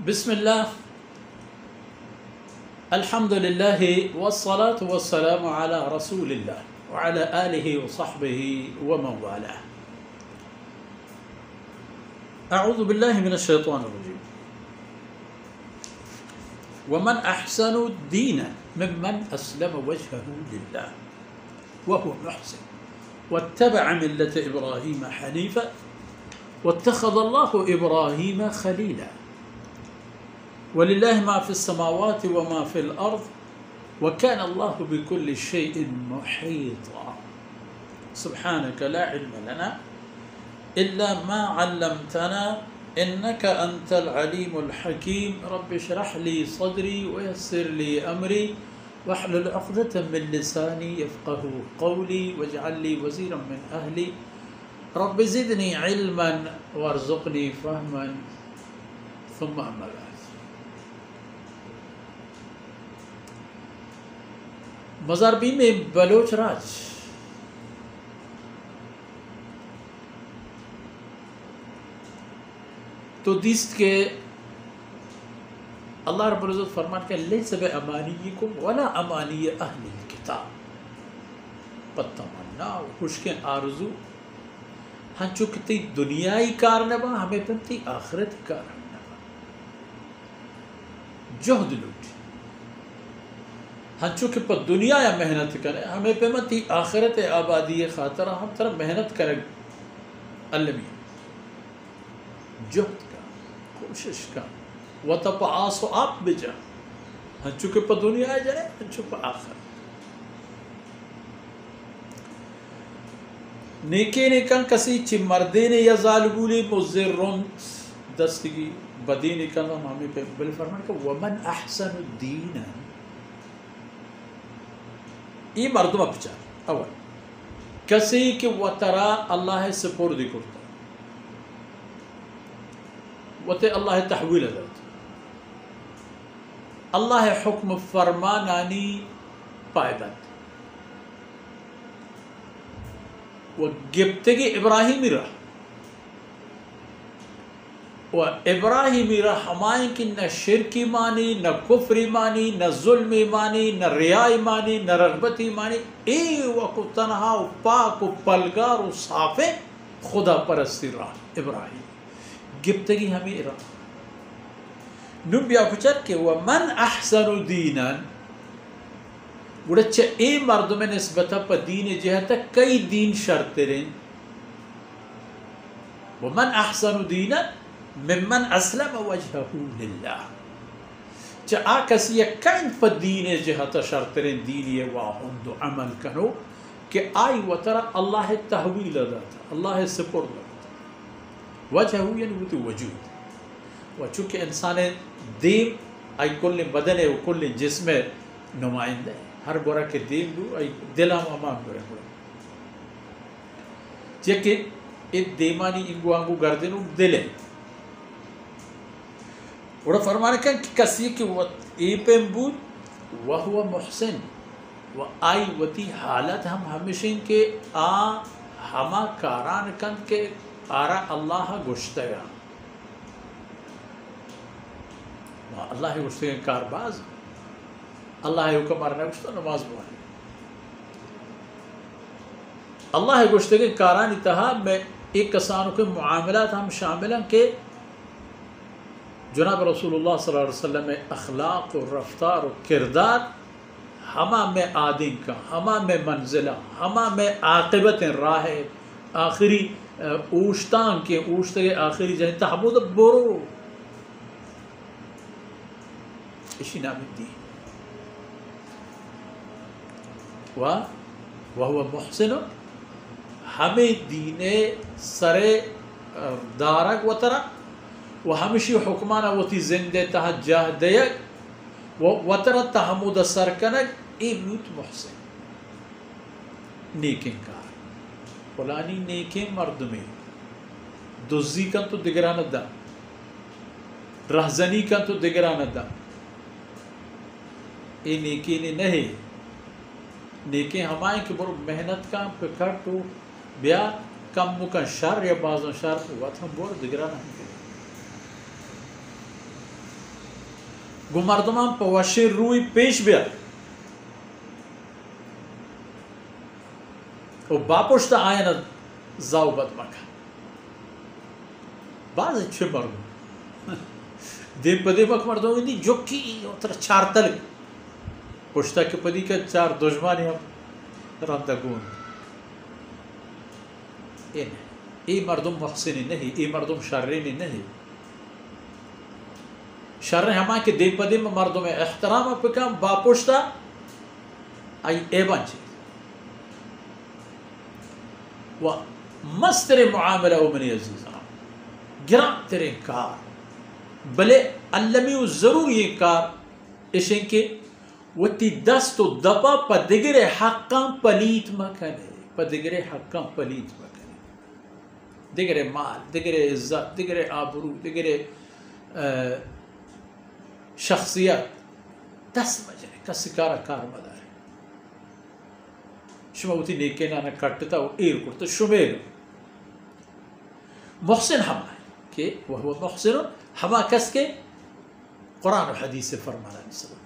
بسم الله الحمد لله والصلاة والسلام على رسول الله وعلى آله وصحبه ومن والاه. أعوذ بالله من الشيطان الرجيم. ومن أحسن دينا ممن أسلم وجهه لله وهو محسن واتبع ملة إبراهيم حنيفا واتخذ الله إبراهيم خليلا ولله ما في السماوات وما في الأرض وكان الله بكل شيء محيطا. سبحانك لا علم لنا إلا ما علمتنا إنك أنت العليم الحكيم. رب اشرح لي صدري ويسر لي أمري واحلل عقدة من لساني يفقه قولي واجعل لي وزيرا من أهلي رب زدني علما وارزقني فهما ثم أما بعد. مزاربی میں بلوچ راج تو دیست کے اللہ رب العزت فرمان کہ لیس بأمانیکم ولا امانی اہل الکتاب پتمنا خوشکیں آرزو ہن چکتی دنیای کارنبا ہمیں پنتی آخرت کارنبا جہد لوٹی ہن چکے پر دنیا یا محنت کرے ہمیں پنتی آخرت آبادی خاطرہ ہم طرح محنت کرے علمی جہد کا کوشش کا وَتَپَعَاسُ آپ بجا ہن چکے پر دنیا جائے ہن چکے پر آخرت نیکے نیکن کسی چی مردین یا ظالبولی مزرون دستگی بدی نکلنا ہمیں پہ بالفرمان کہ وَمَنْ أَحْسَنُ الدِّينَ یہ مردم اپچار اول کسی کہ وطرا اللہ سپردی کرتا وطے اللہ تحویل داد اللہ حکم فرمانانی پائبند و گبتگی ابراہیمی رہ و ابراہیمی رہ ہمائیں کہ نہ شرکی مانی نہ کفری مانی نہ ظلمی مانی نہ ریائی مانی نہ رغبتی مانی ای وقت تنہا و پاک و پلگار و صافے خدا پرستی رہ ابراہیم گبتگی ہمیں رہ نبیا کچر کہ وَمَنْ أَحْسَنُ دِينًا گوڑچہ اے مردم نسبتا پا دین جہتا کئی دین شرط رہیں وَمَنْ أَحْسَنُ دِينًا ممن اسلم وجهه لله چا آکسی کائن پا دین جہتا شرطرین دینی واہند عمل کنو کہ آئی وطرہ اللہ تحویل داتا اللہ سپرد داتا وجهه یعنی ہوتی وجود و چونکہ انسان دیم آئی کل بدن و کل جسم نمائندہ ہے ہر گورا کے دیم دو آئی دلام امان گورا گورا چکہ ات دیمانی انگو آنگو گردنو دلیں اور فرمانے کہ کسی کہ ای پیم بود وہو محسن و آئی وتی حالت ہم ہمیشہ کہ ہما کاران کند کے آرا اللہ گشتگا اللہ گشتگا کارباز اللہ حکم آرنا گشتا نماز بوانی اللہ گشتگا کاران اتحا میں ایک کسانوں کے معاملات ہم شامل ہیں کہ جناب رسول اللہ صلی اللہ علیہ وسلم میں اخلاق و رفتار و کردار ہما میں آدم کا ہما میں منزلہ ہما میں عاقبت راہ آخری اوشتان کے اوشتے آخری جہاں تحمود برو اسی نام الدین وہو محسن ہمیں دین سر دارک و ترک و ہمشی حکمانا وتی زندے تہا جاہ دیگ و وطرہ تحمود سرکنک ای موت محسن نیکن کار فلانی نیکن مردمی دزی کن تو دگران دا رہزنی کن تو دگران دا ای نیکن نہیں نیکن ہمائیں کہ برو محنت کام پکر تو بیا کم مکن شر یا بعض شر وقت ہم بور دگران ہم گو مردمان پا وشیر روی پیش بیا و باپشتا آینا زاو بد مکا بعض چه مردم دیم پا دیمک مردم ایدی جو کی اتر چار تلگ پشتا که پدی که چار دشمانی هم رندگون ای مردم محسنی نہیں، ای مردم شرینی نہیں. شر ہما کہ دیم پا دیم مردم احترام پکم باپشتا ای ایبان چیز و مستر معاملہ و منی عزیزان گران تیرے کار بلے علمی و ضرور یہ کار اشن کے و تی دست و دبا پا دگر حقا پلیت مکنے، پا دگر حقا پلیت مکنے، دگر مال، دگر عزت، دگر آبرو، دگر شخصیت دست مجنے کسی کارا کار مدار شما وتی نیکے نانا کٹتا و ایر کرتا شمیل محسن ہما ہے کہ وہ محسن ہما کس کے قرآن و حدیث فرمانا صلی اللہ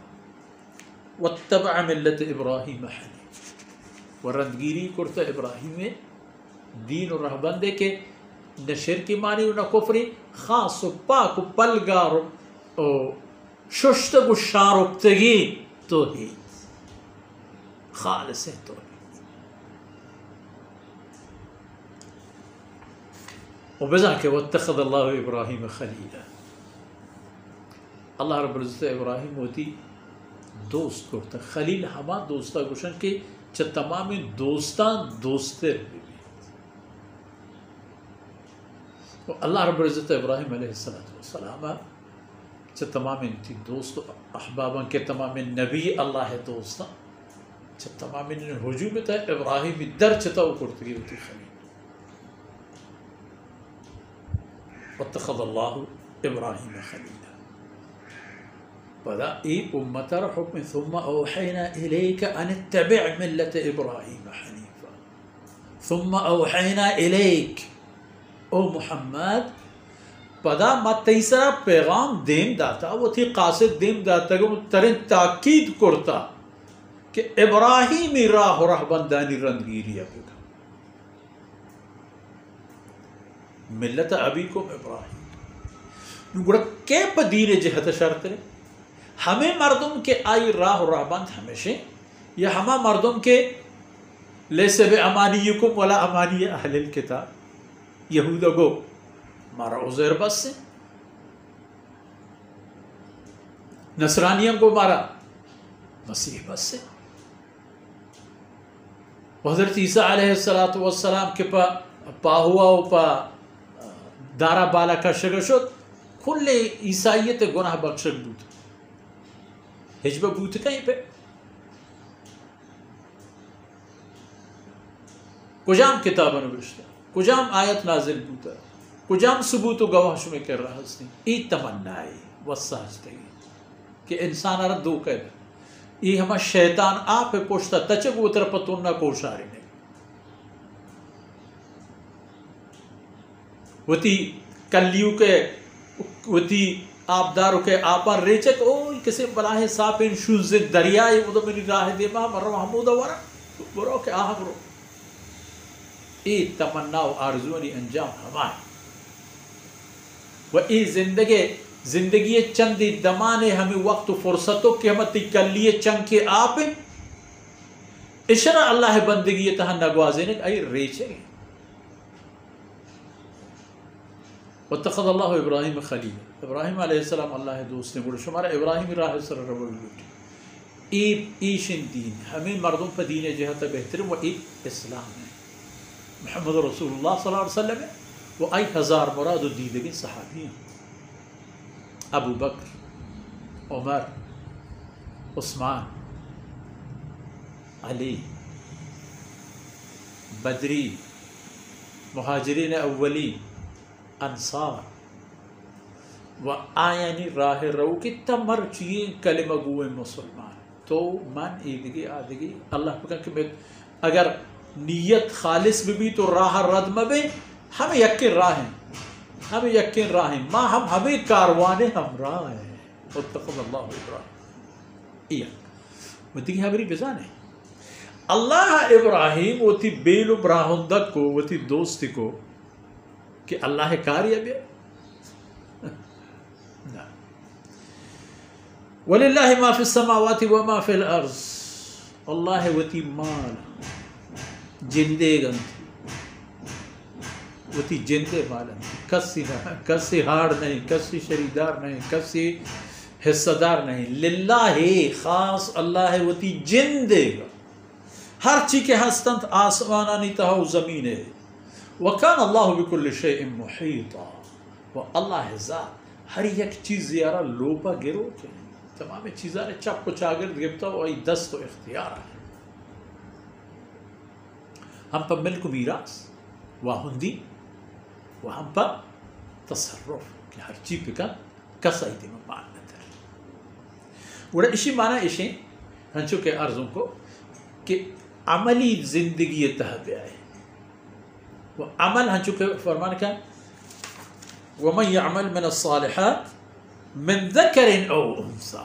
واتبع ملت ابراہیم حنیف ورندگیری کرتا ابراہیم دین و رہبندے کے نہ شرکی مانی و نہ کفری خاص و پاک و پلگار و ششتگ و شاربتگی توحید خالص توحید. وبذاك واتخذ الله ابراہیم خلیلا اللہ رب العزت ابراہیم ہوتی دوست کرتا خلیل ہما دوستا گوشن کے چھ تمام دوستان دوستر بھی اللہ رب العزت ابراہیم علیہ السلام چھ تمام انتی دوست احبابان کے تمام نبی اللہ دوستا چھ تمام ہجوم تا ابراہیم در چھتا وہ کرتگی ہوتی خلیل واتخذ اللہ ابراہیم خلیلا بدا ای امتر حکم ثم اوحینا الیک ان اتبع ملت ابراہیم حنیفا ثم اوحینا الیک او محمد بدا ما تیسرا پیغام دیم داتا وہ تھی قاصد دیم داتا کہ ترین تاکید کرتا کہ ابراہیمی راہ رہبندانی رندگیری اپنا ملت ابیکم ابراہیم گوڑا کے پا دین جہت شرط رہے ہمیں مردم کے آئی راہ و رہبند ہمیشہ یا ہما مردم کے لیسے بے امانیکم ولا امانی اہل الکتاب یہودہ گو مارا عزیر بس سے نصرانیوں کو مارا مسیح بس سے حضرت عیسیٰ علیہ السلام کے پا ہوا و پا دارا بالا کا شگشت کل عیسائیت گناہ بخشک بود حجبہ بود کہیں پہ کجام کتاب نوشتا کجام آیت نازل بوتا کجام ثبوت و گواہ شمی کر رہا ہستی ای تمنائی وساجتے کہ انسان آرہ دو کہہ ای ہما شیطان آپ پوشتا تچک اتر پتوننا کوشاری نہیں وتی کلیو کے وتی آبدارو کے آپار ریچک اوی کسی بلاہ ساپین شوز دریائی ادھا منی راہ دیما مرہ محمودہ ورہ برو کہ آہا برو ای تمنا و آرزونی انجام ہمائے و ای زندگی چندی دمانے ہمیں وقت و فرصتوں کہ ہمیں تکلیے چنگ کے آپیں اشرا اللہ بندگی تہا نگوازینے ای ریچے واتخذ اللہ ابراہیم خلیل ابراہیم علیہ السلام اللہ دوست نے بڑھو شمارا ابراہیم راہ سر روی لوٹی ایشن دین ہمیں مردوں پر دین جہت بہترین و اسلام ہے محمد رسول اللہ صلی اللہ علیہ وسلم ہے وہ آئی ہزار مراد و دیدگی صحابی ہیں ابو بکر عمر عثمان علی بدری مہاجرین اولی انصار و آیانی راہ رو کی تمر چیئے کلمہ گوئے مسلمان تو من ایدگی آدگی اللہ پکن کہ اگر نیت خالص بھی تو راہ رد مبے ہمیں یقین راہ ہیں ہمیں یقین راہ ہیں ہمیں کاروانے ہم راہ ہیں واتخذ الله إبراهيم إياك ودي هبري بزانه الله إبراهيم وتي بيلو براهندك وتي دوستكو کہ اللہ کاری ابھی وَلِلَّهِ مَا فِي السَّمَاوَاتِ وَمَا فِي الْأَرْضِ اللہ وتی مال جندے گنتی وتی جندے مالا کسی ہاڑ نہیں کسی شریدار نہیں کسی حصہ دار نہیں للہ خاص اللہ وتی جندے گا ہر چی کے ہستند آسمانانی تہو زمین ہے وَكَانَ اللَّهُ بِكُلِّ شَيْءٍ مُحِيطًا و اللہ ذات ہر یک چیز زیارہ لوپا گرو کے تمام چیزاں نے چپ کو چاگرد گفتا و ای دست و اختیار ہے ہم پر ملک و میراث و ہندی و ہم پر تصرف کہ ہر چیز پہ کسا ہی دیمہ معنی در وڑا اسی معنی اشیں ہنچو کے عرضوں کو کہ عملی زندگی تحبی آئے و عمل ہنچو کے فرمان کا وَمَنْ يَعْمَلْ مِنَ الصَّالِحَاتِ مِنْ ذَكَرٍ اَوْ اُنْسَى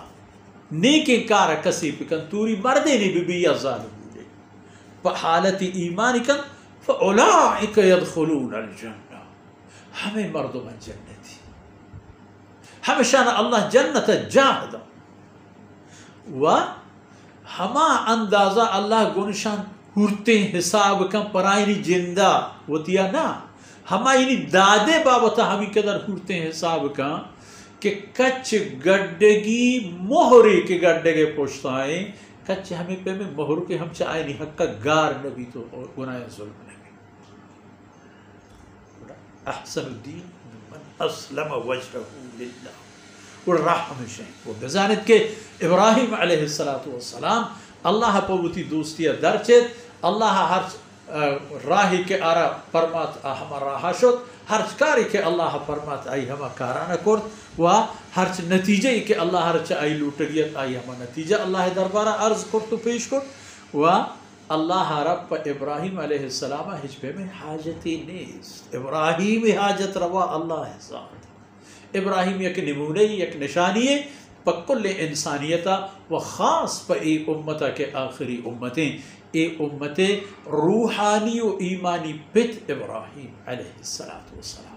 نیکی کار کسی پکن توری مردے نہیں بھی یا ظالم ہوئے پا حالت ایمانی کن فَأُولَئِكَ يَدْخُلُونَ الْجَنَّةِ ہمیں مردوں میں جنتی ہمیں شان اللہ جنت جاہدہ و ہما اندازہ اللہ گونشان ہورتے حساب کن پرائنی جندہ وطیا نا ہما یعنی دادے بابتا ہمیں قدر ہورتے حساب کن کہ کچھ گڈگی مہری کے گڈگے پوچھتا ہے کچھ ہمیں پہ میں مہر کے ہم چاہے نہیں حق کا گار نبی تو گناہ ظلم نبی احسن الدین من اسلم وجہہ للہ اور راہ ہمیشہ وہ بزانت کے ابراہیم علیہ السلام اللہ پوتی دوستیہ درچت اللہ ہر راہی کے آرہ فرمات ہما راہا شد ہر کاری کے اللہ فرمات آئی ہما کارانہ کرد و ہر نتیجہ کہ اللہ ہر آئی لوٹگیت آئی ہما نتیجہ اللہ دربارہ عرض کرد تو پیش کرد و اللہ رب ابراہیم علیہ السلام ہجبے میں حاجتی نیست ابراہیم حاجت روا اللہ ذات ابراہیم یک نمونہ یک نشانی ہے پکل انسانیتا و خاص پا ای امتا کے آخری امتیں اے امت روحانی و ایمانی پت ابراہیم علیہ السلام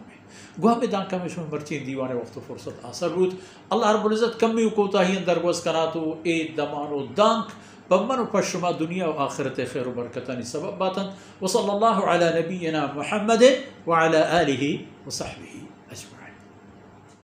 گوہ میں دان کمی شما مرچین دیوانے وقت و فرصت آثر بود اللہ رب العزت کمی و کوتاہین درگوز کناتو اے دمان و دانک بمن و پشما دنیا و آخرت خیر و برکتانی سبب باتن وصلی اللہ علی نبینا محمد وعلی آلہ و صحبہ